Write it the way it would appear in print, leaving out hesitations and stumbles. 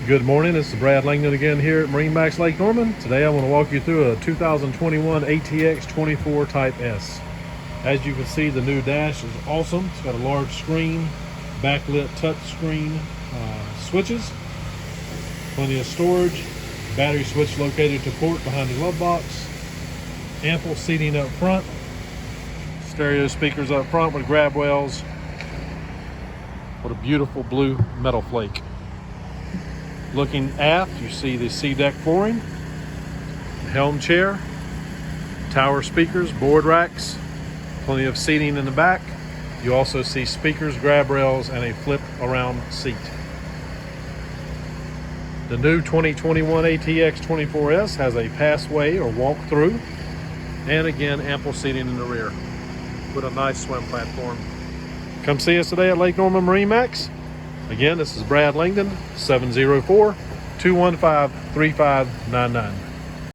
Good morning, this is Brad Langdon again here at MarineMax Lake Norman. Today I want to walk you through a 2021 ATX 24 Type S. As you can see, the new dash is awesome. It's got a large screen, backlit touch screen switches, plenty of storage, battery switch located to port behind the glove box, ample seating up front, stereo speakers up front with grab rails. What a beautiful blue metal flake. Looking aft, you see the sea deck flooring, helm chair, tower speakers, board racks, plenty of seating in the back. You also see speakers, grab rails, and a flip around seat. The new 2021 ATX 24S has a passway or walk through, and again, ample seating in the rear with a nice swim platform. Come see us today at Lake Norman MarineMax. Again, this is Brad Langdon, 704-215-3599.